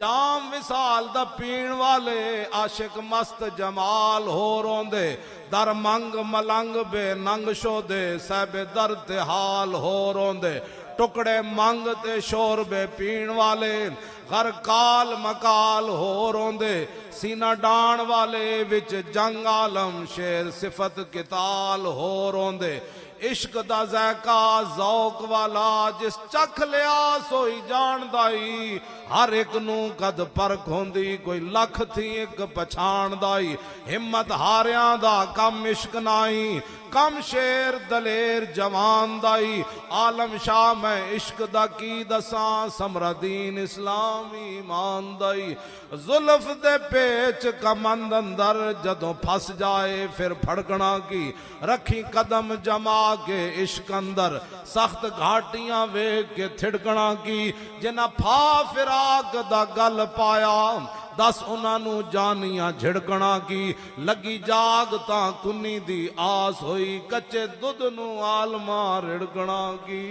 जाम विसाल दा पीण वाले आशिक मस्त जमाल हो रोंदे दर मंग मलंग बे नंग शोदे सहबे दर ते हाल हो रोंदे टुकड़े मंग ते शोर बे पीण वाले घर काल मकाल हो रोंदे सीना डाण वाले विच जंग आलम शेर सिफत किताल हो रोंदे इश्क दा ज़ैका ज़ौक वाला जिस चख लिया सोई जानदाई हर एक नू कद परख होंदी कोई लख थी एक पछाणदाई हिम्मत हारियां दा कम इश्क नाई कम शेर दलेर जवान दाई आलम शाह मैं इश्क दा की दसां समरदीन इस्लामी ईमान दाई जुल्फ दे पेच कमंद अंदर जदों फस जाए फिर फड़कना की रखी कदम जमा के इश्क अंदर सख्त घाटियां वेख के थिड़कना की जिन्ना फा फिराक दा गल पाया दस उन्होंने जानिया झिड़कना की लगी जाग तां कुन्नी दी आस होई कच्चे दुध नू आलमा रिड़कना की।